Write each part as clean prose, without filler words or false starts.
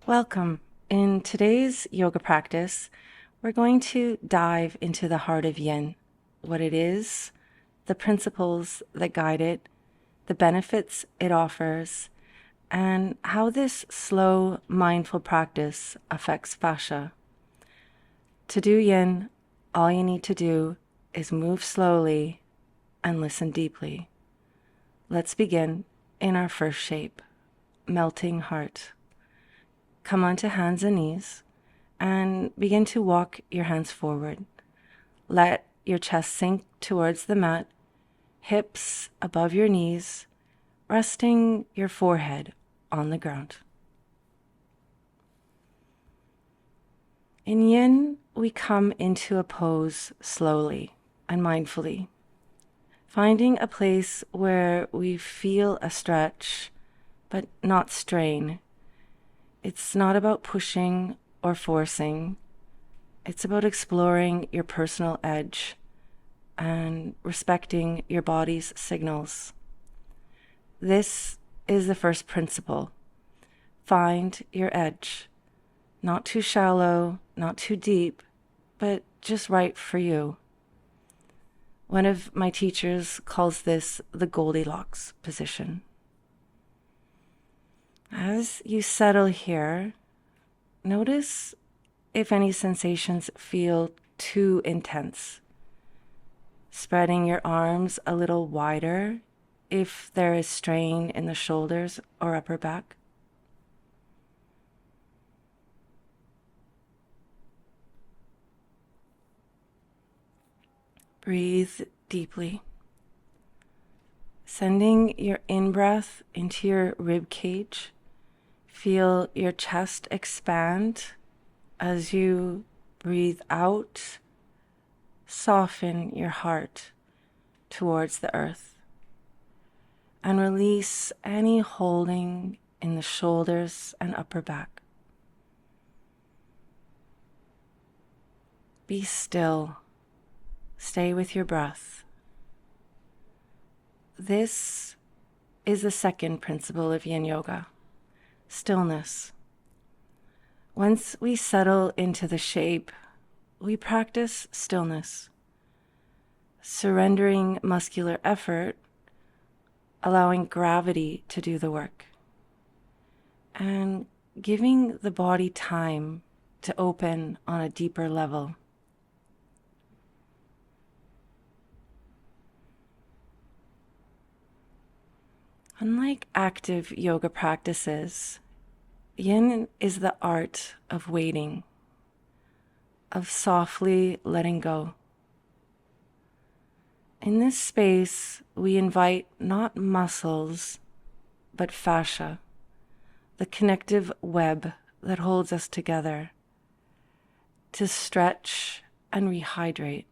Welcome. In today's yoga practice, we're going to dive into the heart of Yin, what it is, the principles that guide it, the benefits it offers, and how this slow, mindful practice affects fascia. To do Yin, all you need to do is move slowly and listen deeply. Let's begin in our first shape, melting heart. Come onto hands and knees and begin to walk your hands forward. Let your chest sink towards the mat, hips above your knees, resting your forehead on the ground. In Yin, we come into a pose slowly and mindfully, finding a place where we feel a stretch, but not strain. It's not about pushing or forcing. It's about exploring your personal edge and respecting your body's signals. This is the first principle. Find your edge. Not too shallow, not too deep, but just right for you. One of my teachers calls this the Goldilocks position. As you settle here, notice if any sensations feel too intense. Spreading your arms a little wider if there is strain in the shoulders or upper back. Breathe deeply. Sending your in-breath into your rib cage. Feel your chest expand as you breathe out. Soften your heart towards the earth and release any holding in the shoulders and upper back. Be still. Stay with your breath. This is the second principle of Yin Yoga. Stillness. Once we settle into the shape, we practice stillness, surrendering muscular effort, allowing gravity to do the work, and giving the body time to open on a deeper level. Unlike active yoga practices, Yin is the art of waiting, of softly letting go. In this space, we invite not muscles, but fascia, the connective web that holds us together, to stretch and rehydrate.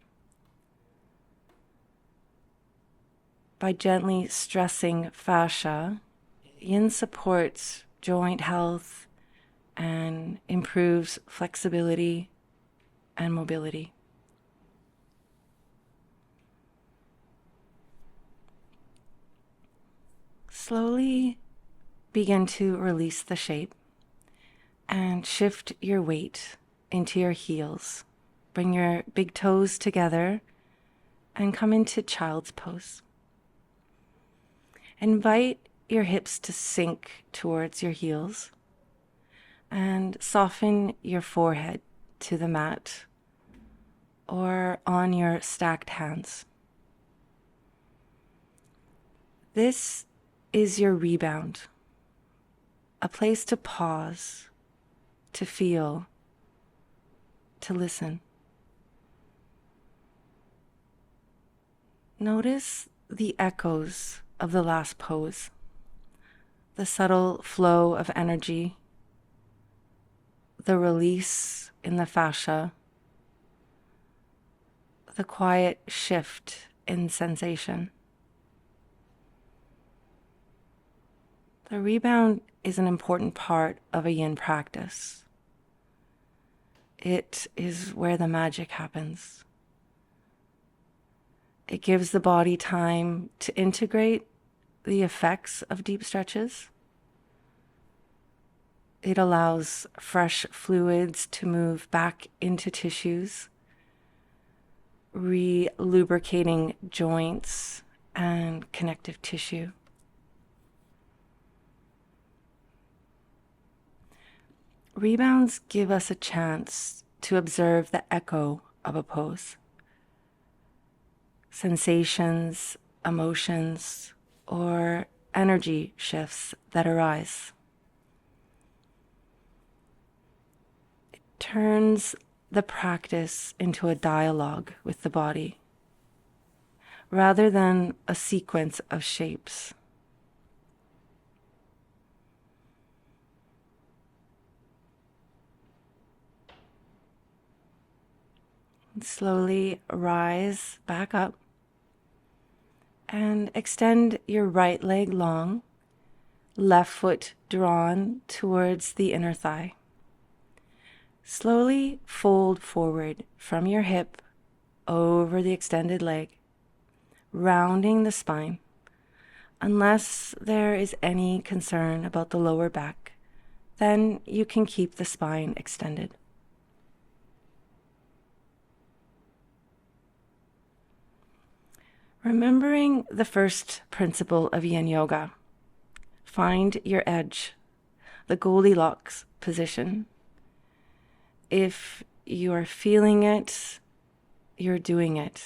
By gently stressing fascia, Yin supports joint health and improves flexibility and mobility. Slowly begin to release the shape and shift your weight into your heels. Bring your big toes together and come into child's pose. Invite your hips to sink towards your heels and soften your forehead to the mat or on your stacked hands. This is your rebound, a place to pause, to feel, to listen. Notice the echoes of the last pose, the subtle flow of energy, the release in the fascia, the quiet shift in sensation. The rebound is an important part of a Yin practice. It is where the magic happens. It gives the body time to integrate the effects of deep stretches It allows fresh fluids to move back into tissues, re-lubricating joints and connective tissue. Rebounds give us a chance to observe the echo of a pose. Sensations, emotions, or energy shifts that arise. It turns the practice into a dialogue with the body, rather than a sequence of shapes. Slowly rise back up and extend your right leg long, left foot drawn towards the inner thigh. Slowly fold forward from your hip over the extended leg, rounding the spine. Unless there is any concern about the lower back, then you can keep the spine extended. Remembering the first principle of Yin Yoga, find your edge, the Goldilocks position. If you are feeling it, you're doing it.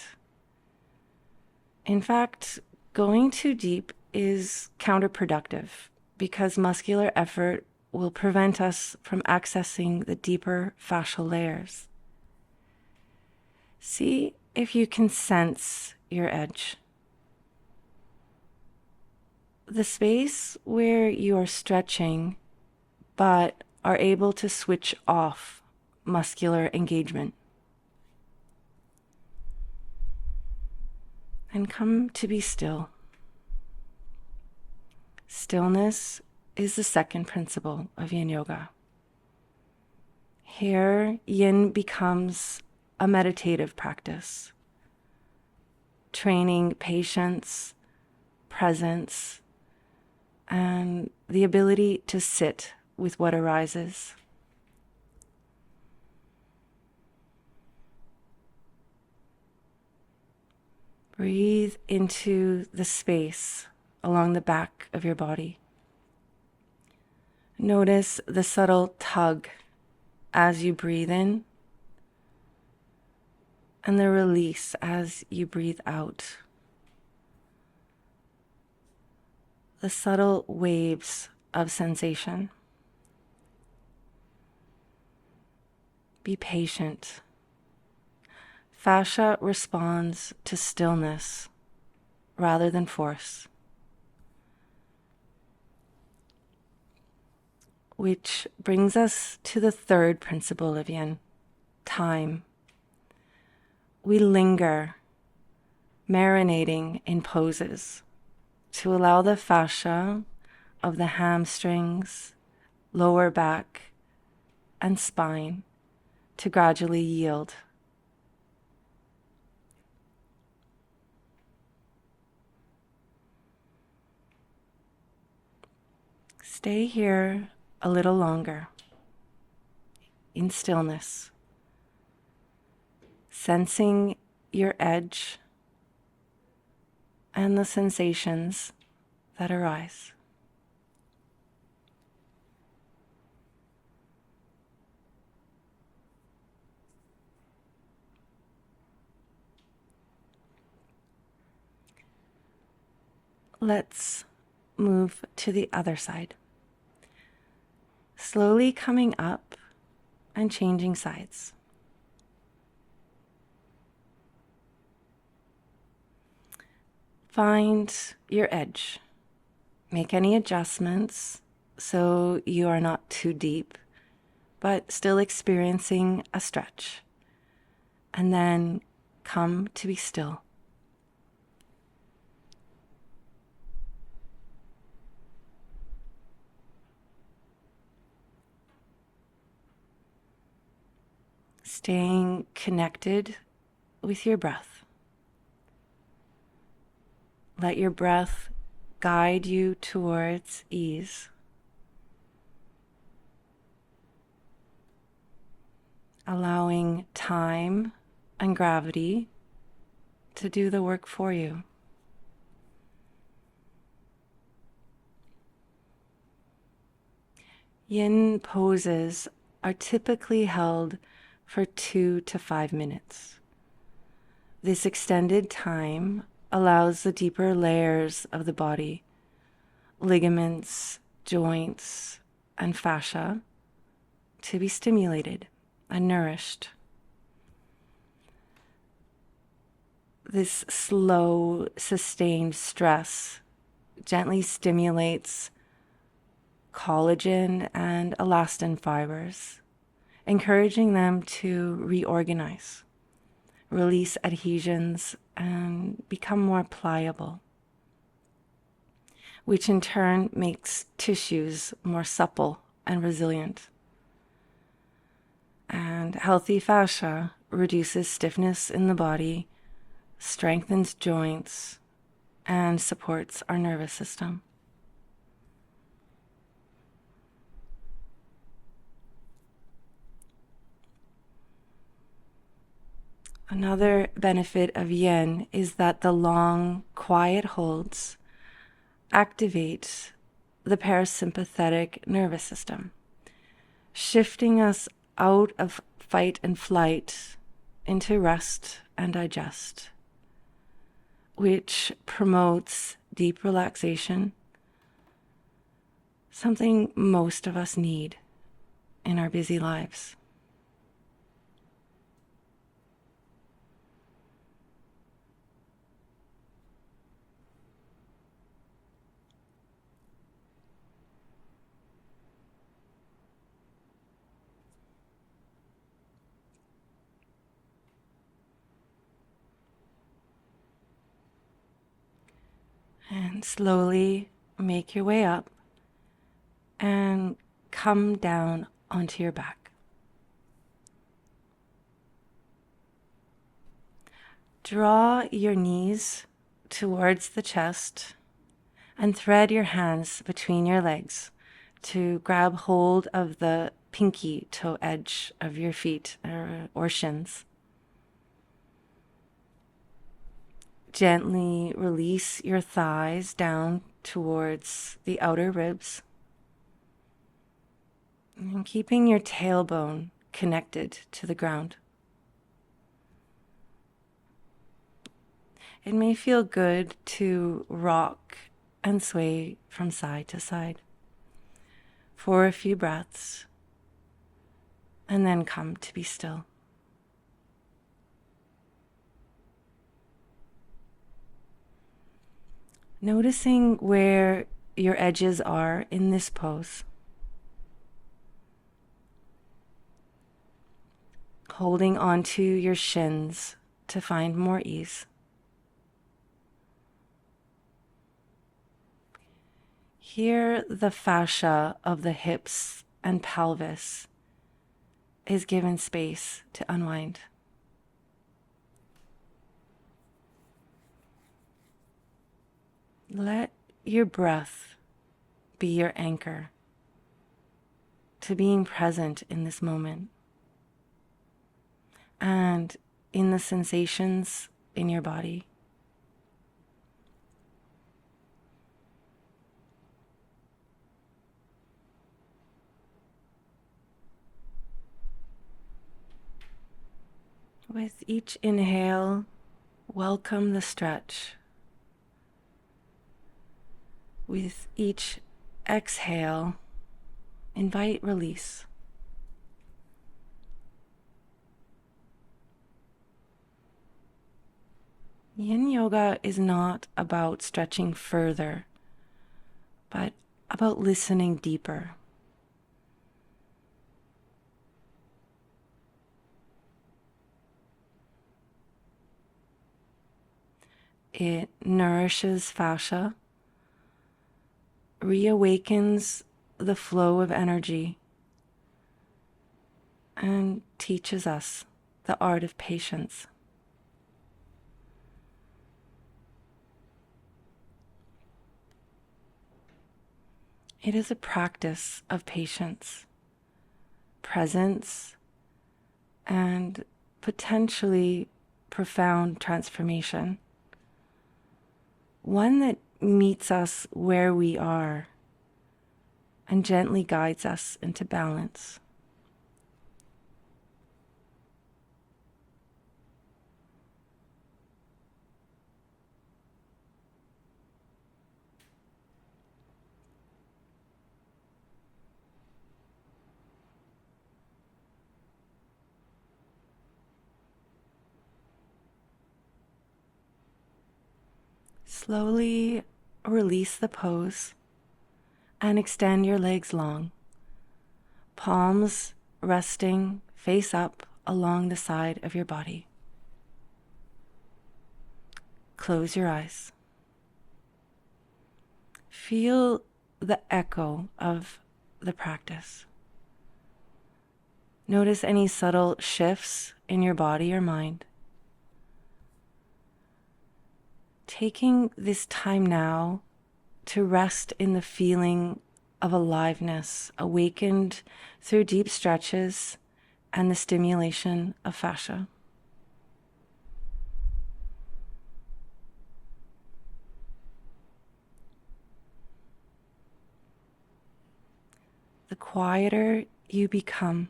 In fact, going too deep is counterproductive because muscular effort will prevent us from accessing the deeper fascial layers. See if you can sense your edge. The space where you are stretching but are able to switch off muscular engagement. And come to be still. Stillness is the second principle of Yin Yoga. Here, Yin becomes a meditative practice, training patience, presence, and the ability to sit with what arises. Breathe into the space along the back of your body. Notice the subtle tug as you breathe in and the release as you breathe out. The subtle waves of sensation. Be patient. Fascia responds to stillness rather than force, which brings us to the third principle of Yin, time. We linger, marinating in poses to allow the fascia of the hamstrings, lower back, and spine to gradually yield. Stay here a little longer in stillness, sensing your edge and the sensations that arise. Let's move to the other side. Slowly coming up and changing sides. Find your edge. Make any adjustments so you are not too deep, but still experiencing a stretch. And then come to be still. Staying connected with your breath. Let your breath guide you towards ease. allowing time and gravity to do the work for you. Yin poses are typically held for 2 to 5 minutes. This extended time allows the deeper layers of the body, ligaments, joints, and fascia, to be stimulated and nourished. This slow, sustained stress gently stimulates collagen and elastin fibers, encouraging them to reorganize, release adhesions, and become more pliable, which in turn makes tissues more supple and resilient. And healthy fascia reduces stiffness in the body, strengthens joints, and supports our nervous system. Another benefit of yin is that the long, quiet holds activate the parasympathetic nervous system, shifting us out of fight and flight into rest and digest, which promotes deep relaxation, something most of us need in our busy lives. And slowly make your way up and come down onto your back. Draw your knees towards the chest and thread your hands between your legs to grab hold of the pinky toe edge of your feet or shins. Gently release your thighs down towards the outer ribs, and keeping your tailbone connected to the ground. It may feel good to rock and sway from side to side for a few breaths, and then come to be still. Noticing where your edges are in this pose. Holding onto your shins to find more ease. Here, the fascia of the hips and pelvis is given space to unwind. Let your breath be your anchor to being present in this moment and in the sensations in your body. With each inhale, welcome the stretch. With each exhale, invite release. Yin Yoga is not about stretching further, but about listening deeper. It nourishes fascia, reawakens the flow of energy, and teaches us the art of patience. It is a practice of patience, presence, and potentially profound transformation. One that meets us where we are and gently guides us into balance. Slowly release the pose and extend your legs long, palms resting face up along the side of your body. Close your eyes. Feel the echo of the practice. Notice any subtle shifts in your body or mind. Taking this time now to rest in the feeling of aliveness awakened through deep stretches and the stimulation of fascia. The quieter you become,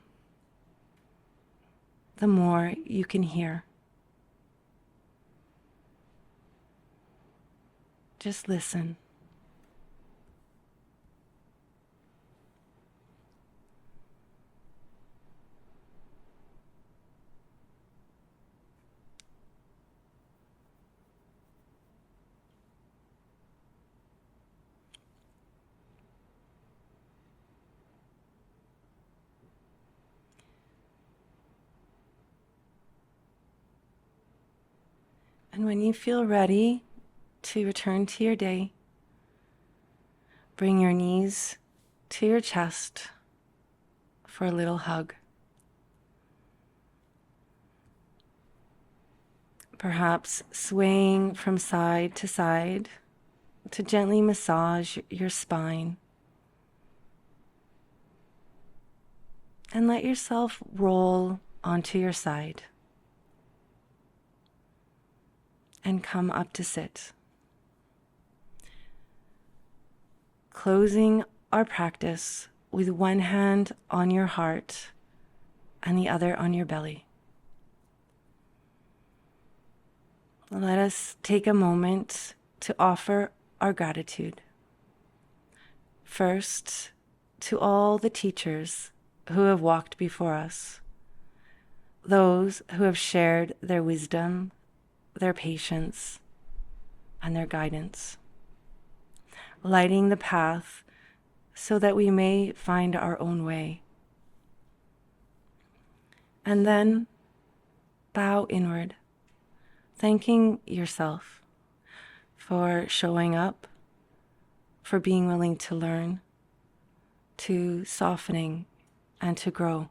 the more you can hear. Just listen. And when you feel ready to return to your day, bring your knees to your chest for a little hug. Perhaps swaying from side to gently massage your spine. And let yourself roll onto your side and come up to sit. Closing our practice with one hand on your heart and the other on your belly. Let us take a moment to offer our gratitude. First, to all the teachers who have walked before us, those who have shared their wisdom, their patience, and their guidance, lighting the path so that we may find our own way. And then bow inward, thanking yourself for showing up, for being willing to learn, to softening, and to grow.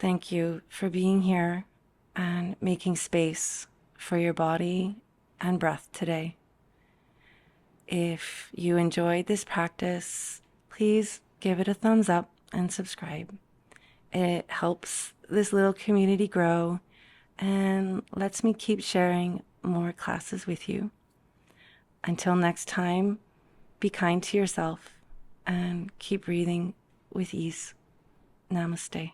Thank you for being here and making space for your body and breath today. If you enjoyed this practice, please give it a thumbs up and subscribe. It helps this little community grow and lets me keep sharing more classes with you. Until next time, be kind to yourself and keep breathing with ease. Namaste.